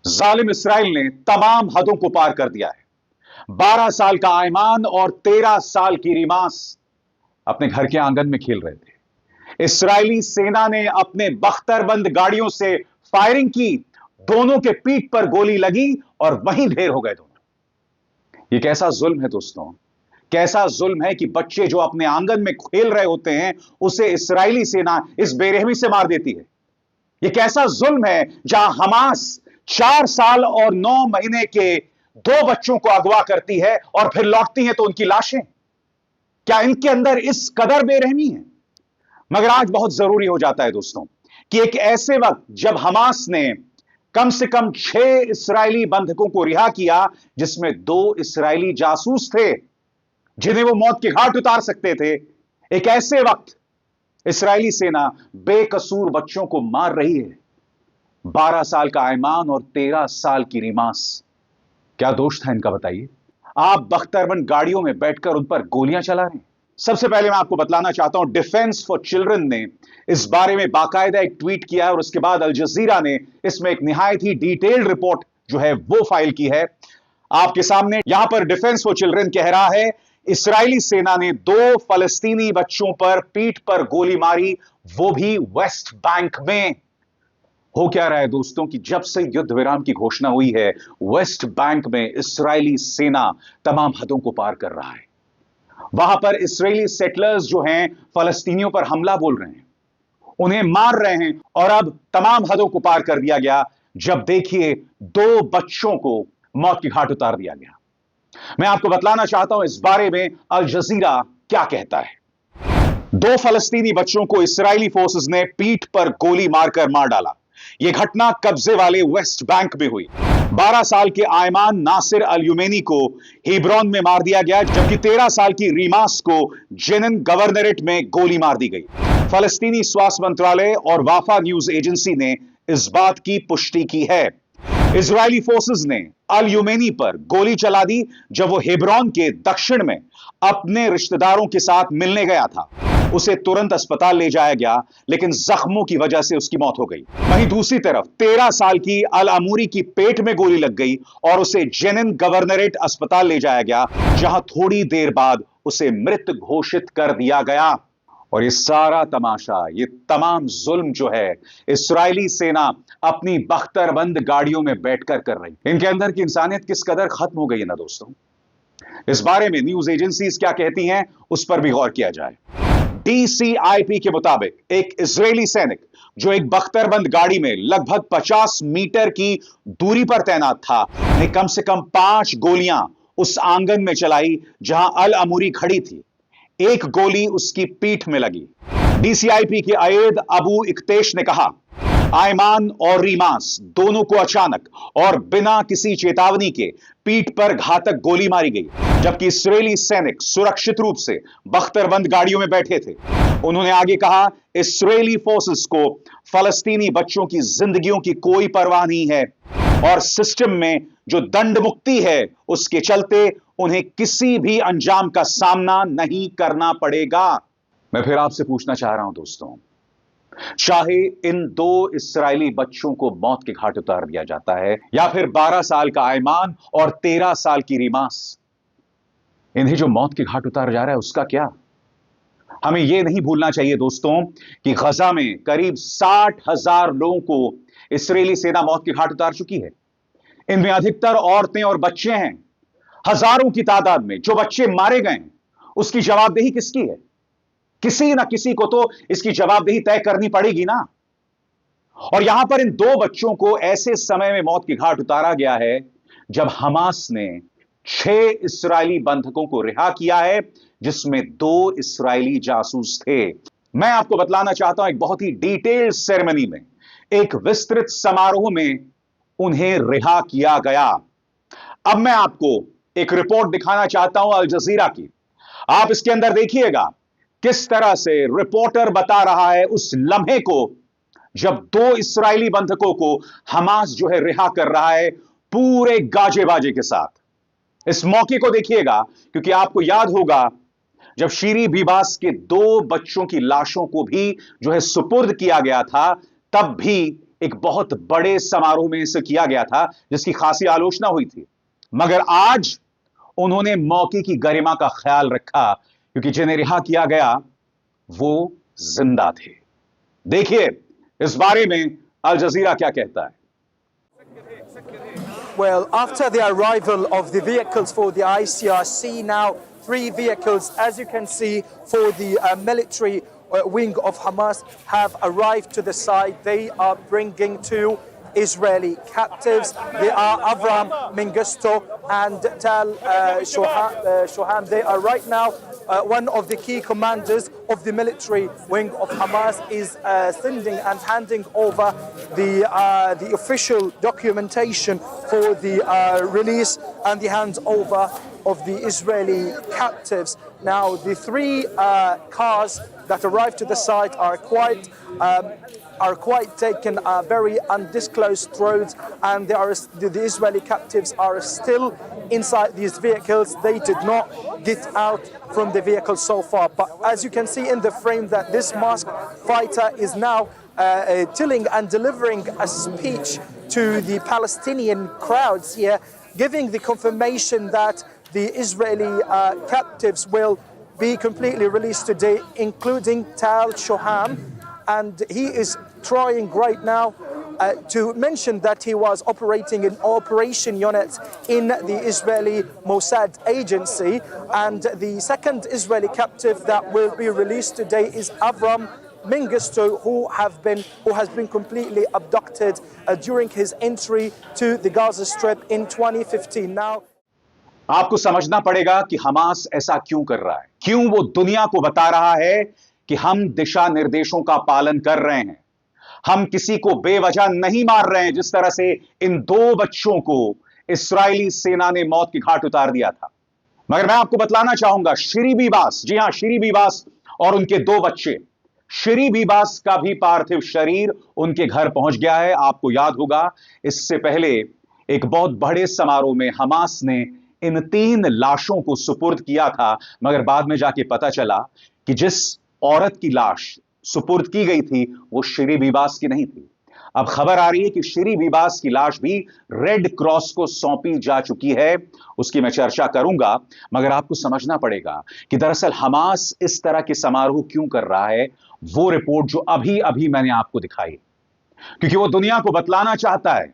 जालिम इसराइल ने तमाम हदों को पार कर दिया है। 12 साल का आयमान और 13 साल की रीमास अपने घर के आंगन में खेल रहे थे। इस्राएली सेना ने अपने बख्तरबंद गाड़ियों से फायरिंग की, दोनों के पीठ पर गोली लगी और वहीं ढेर हो गए दोनों। यह कैसा जुल्म है दोस्तों, कैसा जुल्म है कि बच्चे जो अपने आंगन में खेल रहे होते हैं उसे इस्राएली सेना इस बेरहमी से मार देती है। यह कैसा जुल्म है जहां हमास 4 साल और 9 महीने के 2 बच्चों को अगवा करती है और फिर लौटती है तो उनकी लाशें। क्या इनके अंदर इस कदर बेरहमी है? मगर आज बहुत जरूरी हो जाता है दोस्तों कि एक ऐसे वक्त जब हमास ने कम से कम 6 इस्राएली बंधकों को रिहा किया, जिसमें 2 इस्राएली जासूस थे जिन्हें वो मौत के घाट उतार सकते थे, एक ऐसे वक्त इस्राएली सेना बेकसूर बच्चों को मार रही है। 12 साल का आयमान और 13 साल की रीमास, क्या दोष था इनका बताइए? आप बख्तरबंद गाड़ियों में बैठकर उन पर गोलियां चला रहे हैं। सबसे पहले मैं आपको बतलाना चाहता हूं, डिफेंस फॉर चिल्ड्रन ने इस बारे में बाकायदा एक ट्वीट किया है और उसके बाद अल जजीरा ने इसमें एक निहायत ही डिटेल्ड रिपोर्ट जो है वो फाइल की है आपके सामने। यहां पर डिफेंस फॉर चिल्ड्रन कह रहा है, इस्राएली सेना ने 2 फलस्तीनी बच्चों पर पीठ पर गोली मारी, वो भी वेस्ट बैंक में। हो क्या रहा है दोस्तों कि जब से युद्ध विराम की घोषणा हुई है, वेस्ट बैंक में इस्राएली सेना तमाम हदों को पार कर रहा है। वहां पर इस्राएली सेटलर्स जो हैं फलस्तीनियों पर हमला बोल रहे हैं, उन्हें मार रहे हैं और अब तमाम हदों को पार कर दिया गया जब देखिए 2 बच्चों को मौत के घाट उतार दिया गया। मैं आपको बतलाना चाहता हूं इस बारे में अल जजीरा क्या कहता है। 2 फलस्तीनी बच्चों को इस्राएली फोर्सेस ने पीठ पर गोली मारकर मार डाला। यह घटना कब्जे वाले वेस्ट बैंक में हुई। 12 साल के आयमान नासिर अल युमेनी को हेब्रोन में मार दिया गया, जबकि 13 साल की रीमास को जेनिन गवर्नरेट में गोली मार दी गई। फलस्तीनी स्वास्थ्य मंत्रालय और वाफा न्यूज एजेंसी ने इस बात की पुष्टि की है। इजरायली फोर्सेस ने अल युमेनी पर गोली चला दी जब वो हेब्रोन के दक्षिण में अपने रिश्तेदारों के साथ मिलने गया था। उसे तुरंत अस्पताल ले जाया गया, लेकिन जख्मों की वजह से उसकी मौत हो गई। वहीं दूसरी तरफ 13 साल की अल अमूरी की पेट में गोली लग गई और उसे जेनिन गवर्नरेट अस्पताल ले जाया गया, जहां थोड़ी देर बाद उसे मृत घोषित कर दिया गया। और ये सारा तमाशा, ये तमाम जुल्म जो है इस्राएली सेना अपनी बख्तरबंद गाड़ियों में बैठकर कर रही। इनके अंदर की इंसानियत किस कदर खत्म हो गई है ना दोस्तों। इस बारे में न्यूज एजेंसीज क्या कहती हैं उस पर भी गौर किया जाए। DCIP के मुताबिक एक इजरायली सैनिक जो एक बख्तरबंद गाड़ी में लगभग 50 मीटर की दूरी पर तैनात था, ने कम से कम 5 गोलियां उस आंगन में चलाई जहां अल अमूरी खड़ी थी। एक गोली उसकी पीठ में लगी। DCIP के अयेद अबू इक्तेश ने कहा, आयमान और रीमास दोनों को अचानक और बिना किसी चेतावनी के पीठ पर घातक गोली मारी गई, जबकि इस्राएली सैनिक सुरक्षित रूप से बख्तरबंद गाड़ियों में बैठे थे। उन्होंने आगे कहा, इस्राएली फोर्सेस को फलस्तीनी बच्चों की जिंदगियों की कोई परवाह नहीं है और सिस्टम में जो दंड मुक्ति है उसके चलते उन्हें किसी भी अंजाम का सामना नहीं करना पड़ेगा। मैं फिर आपसे पूछना चाह रहा हूं दोस्तों, चाहे इन 2 इस्राएली बच्चों को मौत के घाट उतार दिया जाता है या फिर 12 साल का आयमान और 13 साल की रीमास, इन्हें जो मौत के घाट उतार जा रहा है उसका क्या? हमें यह नहीं भूलना चाहिए दोस्तों कि गजा में करीब 60,000 लोगों को इस्राएली सेना मौत के घाट उतार चुकी है। इनमें अधिकतर औरतें और बच्चे हैं। हजारों की तादाद में जो बच्चे मारे गए उसकी जवाबदेही किसकी है? किसी ना किसी को तो इसकी जवाबदेही तय करनी पड़ेगी ना। और यहां पर इन 2 बच्चों को ऐसे समय में मौत के घाट उतारा गया है जब हमास ने 6 इस्राएली बंधकों को रिहा किया है, जिसमें 2 इस्राएली जासूस थे। मैं आपको बतलाना चाहता हूं, एक बहुत ही डिटेल्ड सेरेमनी में, एक विस्तृत समारोह में उन्हें रिहा किया गया। अब मैं आपको एक रिपोर्ट दिखाना चाहता हूं अल जजीरा की। आप इसके अंदर देखिएगा किस तरह से रिपोर्टर बता रहा है उस लम्हे को जब 2 इस्राएली बंधकों को हमास जो है रिहा कर रहा है, पूरे गाजे बाजे के साथ। इस मौके को देखिएगा, क्योंकि आपको याद होगा जब शीरी बीबास के 2 बच्चों की लाशों को भी जो है सुपुर्द किया गया था, तब भी एक बहुत बड़े समारोह में इसे किया गया था, जिसकी खासी आलोचना हुई थी। मगर आज उन्होंने मौके की गरिमा का ख्याल रखा, क्योंकि जिन्हें रिहा किया गया वो जिंदा थे। देखिए इस बारे में अल जजीरा क्या कहता है। Well, after the arrival of the vehicles for the ICRC, now 3 vehicles, as you can see, for the military wing of Hamas have arrived to the site. They are bringing 2 Israeli captives. They are Avram Mengistu and Tal Shoham. They are right now one of the key commanders of the military wing of Hamas is sending and handing over the official documentation for the release and the handover of the Israeli captives. Now, the 3 cars that arrived to the site are quite taken very undisclosed roads, and the Israeli captives are still inside these vehicles. They did not get out from the vehicle so far. But as you can see in the frame, that this masked fighter is now telling and delivering a speech to the Palestinian crowds here, giving the confirmation that the Israeli captives will be completely released today, including Tal Shoham. And he is trying right now to mention that he was operating an operation unit in the Israeli Mossad agency. And the second Israeli captive that will be released today is Avram Mengistu, who has been completely abducted during his entry to the Gaza Strip in 2015. Now, आपको समझना पड़ेगा कि Hamas ऐसा क्यों कर रहा है, क्यों वो दुनिया को बता रहा है कि हम दिशा निर्देशों का पालन कर रहे हैं, हम किसी को बेवजह नहीं मार रहे हैं, जिस तरह से इन 2 बच्चों को इस्राएली सेना ने मौत की घाट उतार दिया था। मगर मैं आपको बतलाना चाहूंगा, शिरी बीबास, जी हां, शिरी बीबास और उनके 2 बच्चे, शिरी बीबास का भी पार्थिव शरीर उनके घर पहुंच गया है। आपको याद होगा, इससे पहले एक बहुत बड़े समारोह में हमास ने इन 3 लाशों को सुपुर्द किया था, मगर बाद में जाके पता चला कि जिस औरत की लाश सुपुर्द की गई थी वो शिरी बीबास की नहीं थी। अब खबर आ रही है कि शिरी बीबास की लाश भी रेड क्रॉस को सौंपी जा चुकी है। उसकी मैं चर्चा करूंगा, मगर आपको समझना पड़ेगा कि दरअसल हमास इस तरह के समारोह क्यों कर रहा है। वो रिपोर्ट जो अभी अभी मैंने आपको दिखाई, क्योंकि वो दुनिया को बतलाना चाहता है,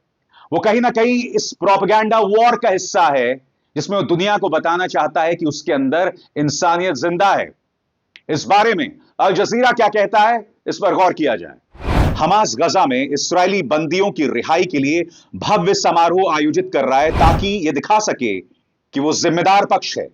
वो कहीं ना कहीं इस प्रोपेगेंडा वॉर का हिस्सा है, जिसमें वो दुनिया को बताना चाहता है कि उसके अंदर इंसानियत जिंदा है। इस बारे में अल जजीरा क्या कहता है, इस पर गौर किया जाए। हमास गजा में इस्राएली बंदियों की रिहाई के लिए भव्य समारोह आयोजित कर रहा है, ताकि यह दिखा सके कि वो जिम्मेदार पक्ष है।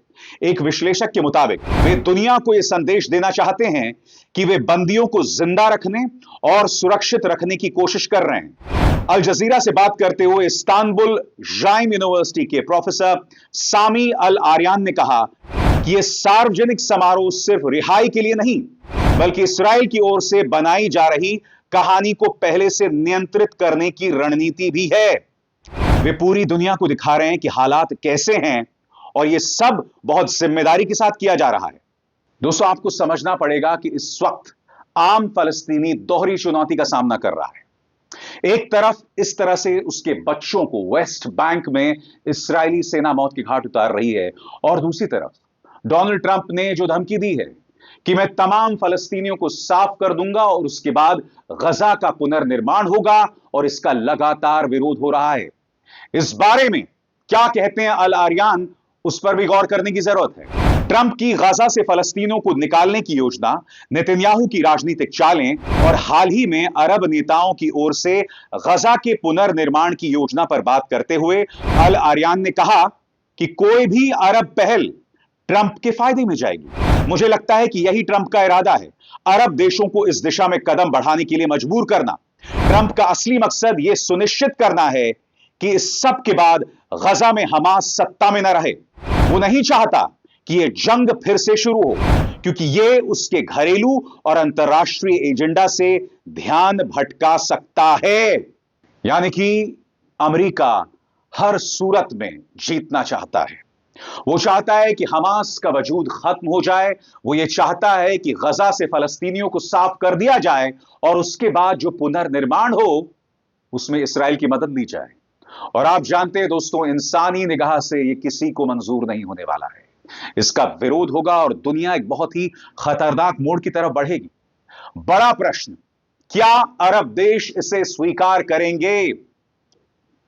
एक विश्लेषक के मुताबिक वे दुनिया को यह संदेश देना चाहते हैं कि वे बंदियों को जिंदा रखने और सुरक्षित रखने की कोशिश कर रहे हैं। अल जजीरा से बात करते हुए इस्तांबुल जाइम यूनिवर्सिटी के प्रोफेसर सामी अल आर्यान ने कहा कि यह सार्वजनिक समारोह सिर्फ रिहाई के लिए नहीं, बल्कि इसराइल की ओर से बनाई जा रही कहानी को पहले से नियंत्रित करने की रणनीति भी है। वे पूरी दुनिया को दिखा रहे हैं कि हालात कैसे हैं, और यह सब बहुत जिम्मेदारी के साथ किया जा रहा है। दोस्तों, आपको समझना पड़ेगा कि इस वक्त आम फलस्तीनी दोहरी चुनौती का सामना कर रहा है। एक तरफ इस तरह से उसके बच्चों को वेस्ट बैंक में इस्राएली सेना मौत की घाट उतार रही है, और दूसरी तरफ डोनाल्ड ट्रंप ने जो धमकी दी है कि मैं तमाम फलस्तीनियों को साफ कर दूंगा और उसके बाद गजा का पुनर्निर्माण होगा, और इसका लगातार विरोध हो रहा है। इस बारे में क्या कहते हैं अल आर्यान, उस पर भी गौर करने की जरूरत है। ट्रंप की गजा से फलस्तीनों को निकालने की योजना, नेतन्याहू की राजनीतिक चालें और हाल ही में अरब नेताओं की ओर से गजा के पुनर्निर्माण की योजना पर बात करते हुए अल आर्यान ने कहा कि कोई भी अरब पहल ट्रंप के फायदे में जाएगी। मुझे लगता है कि यही ट्रंप का इरादा है, अरब देशों को इस दिशा में कदम बढ़ाने के लिए मजबूर करना। ट्रंप का असली मकसद यह सुनिश्चित करना है कि इस सब के बाद गजा में हमास सत्ता में न रहे। वो नहीं चाहता कि यह जंग फिर से शुरू हो, क्योंकि यह उसके घरेलू और अंतर्राष्ट्रीय एजेंडा से ध्यान भटका सकता है। यानी कि अमेरिका हर सूरत में जीतना चाहता है। वो चाहता है कि हमास का वजूद खत्म हो जाए। वो ये चाहता है कि गजा से फलस्तीनियों को साफ कर दिया जाए, और उसके बाद जो पुनर्निर्माण हो उसमें इस्राएल की मदद ली जाए। और आप जानते हैं दोस्तों, इंसानी निगाह से यह किसी को मंजूर नहीं होने वाला है। इसका विरोध होगा और दुनिया एक बहुत ही खतरनाक मोड़ की तरफ बढ़ेगी। बड़ा प्रश्न, क्या अरब देश इसे स्वीकार करेंगे?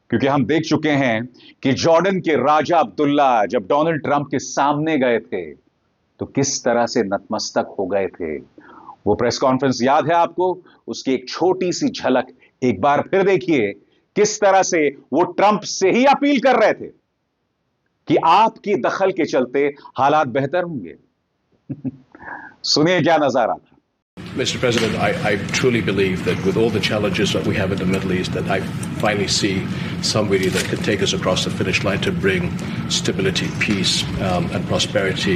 क्योंकि हम देख चुके हैं कि जॉर्डन के राजा अब्दुल्ला जब डोनाल्ड ट्रंप के सामने गए थे तो किस तरह से नतमस्तक हो गए थे। वो प्रेस कॉन्फ्रेंस याद है आपको? उसकी एक छोटी सी झलक एक बार फिर देखिए, किस तरह से वो ट्रंप से ही अपील कर रहे थे कि आपकी दखल के चलते हालात बेहतर होंगे। सुनिए क्या नजारा था। Mr. President, I truly believe that with all the challenges that we have in the Middle East, that I finally see somebody that can take us across the finish line to bring stability, peace, and prosperity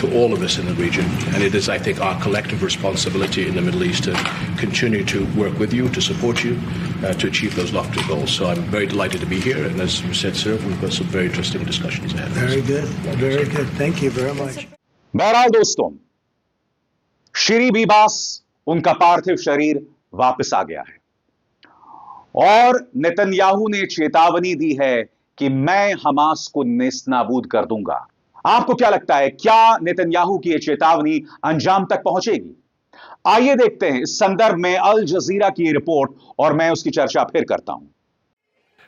to all of us in the region. And it is, I think, our collective responsibility in the Middle East to continue to work with you, to support you, to achieve those lofty goals. So I'm very delighted to be here. And as you said, sir, we've got some very interesting discussions ahead. Very good. Very good. Thank you very much. बहरहाल दोस्तों, श्री बीबास, उनका पार्थिव शरीर वापस आ गया है और Netanyahu ने चेतावनी दी है कि मैं हमास को नेस्तनाबूद कर दूंगा। आपको क्या लगता है, क्या नेतन्याहू की यह चेतावनी अंजाम तक पहुंचेगी? आइए देखते हैं इस संदर्भ में अल जजीरा की रिपोर्ट और मैं उसकी चर्चा फिर करता हूं।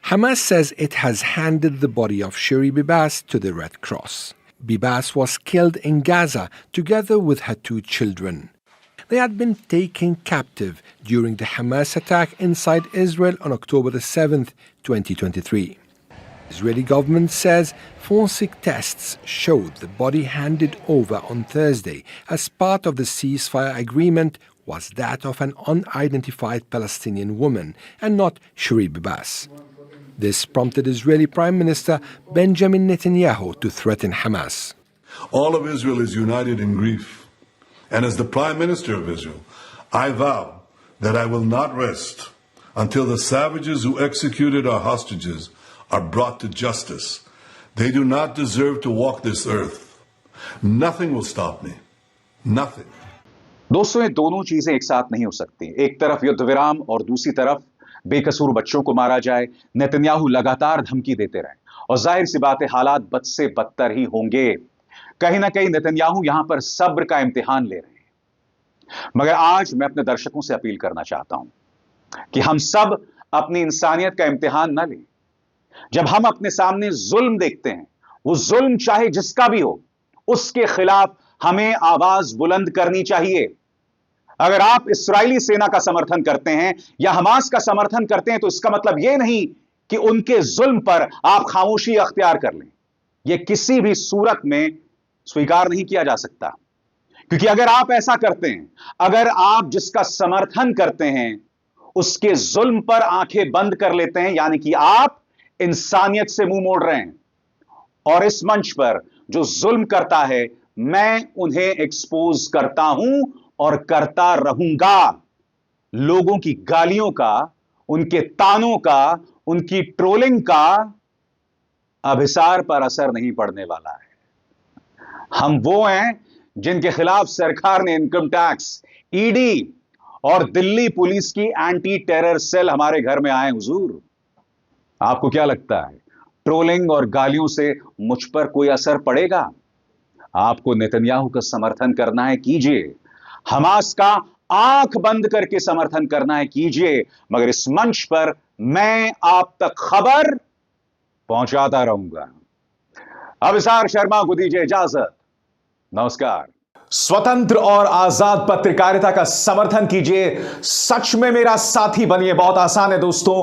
Hamas says it has handed the body of Shiri Bibas to the Red Cross. Bibas was killed in Gaza together with her 2 children. They had been taken captive during the Hamas attack inside Israel on October 7th, 2023. Israeli government says forensic tests showed the body handed over on Thursday as part of the ceasefire agreement was that of an unidentified Palestinian woman and not Shiri Bibas. This prompted Israeli Prime Minister Benjamin Netanyahu to threaten Hamas. All of Israel is united in grief. And as the Prime Minister of Israel, I vow that I will not rest until the savages who executed our hostages are brought to justice. They do not deserve to walk this earth. Nothing will stop me. Nothing. दोस्तों, ये दोनों चीजें एक साथ नहीं हो सकती। एक तरफ युद्ध विराम और दूसरी तरफ बेकसूर बच्चों को मारा जाए। नेतन्याहू लगातार धमकी देते रहे और जाहिर सी बात है, हालात बद से बदतर ही होंगे। कहीं ना कहीं नेतन्याहू यहां पर सब्र का इम्तिहान ले रहे हैं। मगर आज मैं अपने दर्शकों से अपील करना चाहता हूं कि हम सब अपनी इंसानियत का इम्तिहान न लें। जब हम अपने सामने जुल्म देखते हैं, वो जुल्म चाहे जिसका भी हो, उसके खिलाफ हमें आवाज बुलंद करनी चाहिए। अगर आप इस्राएली सेना का समर्थन करते हैं या हमास का समर्थन करते हैं तो इसका मतलब यह नहीं कि उनके जुल्म पर आप खामोशी अख्तियार कर लें। यह किसी भी सूरत में स्वीकार नहीं किया जा सकता, क्योंकि अगर आप ऐसा करते हैं, अगर आप जिसका समर्थन करते हैं उसके जुल्म पर आंखें बंद कर लेते हैं, यानी कि आप इंसानियत से मुंह मोड़ रहे हैं। और इस मंच पर जो जुल्म करता है, मैं उन्हें एक्सपोज करता हूं और करता रहूंगा। लोगों की गालियों का, उनके तानों का, उनकी ट्रोलिंग का अभिसार पर असर नहीं पड़ने वाला है। हम वो हैं जिनके खिलाफ सरकार ने इनकम टैक्स, ईडी और दिल्ली पुलिस की एंटी टेरर सेल हमारे घर में आए। हुजूर, आपको क्या लगता है, ट्रोलिंग और गालियों से मुझ पर कोई असर पड़ेगा? आपको नेतन्याहू का समर्थन करना है, कीजिए। हमास का आंख बंद करके समर्थन करना है, कीजिए। मगर इस मंच पर मैं आप तक खबर पहुंचाता रहूंगा। अभिसार शर्मा को दीजिए इजाजत। नमस्कार। स्वतंत्र और आजाद पत्रकारिता का समर्थन कीजिए, सच में मेरा साथी बनिए। बहुत आसान है दोस्तों,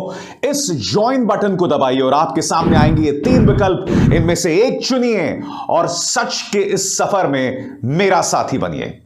इस ज्वाइन बटन को दबाइए और आपके सामने आएंगे ये 3 विकल्प, इनमें से एक चुनिए और सच के इस सफर में मेरा साथी बनिए।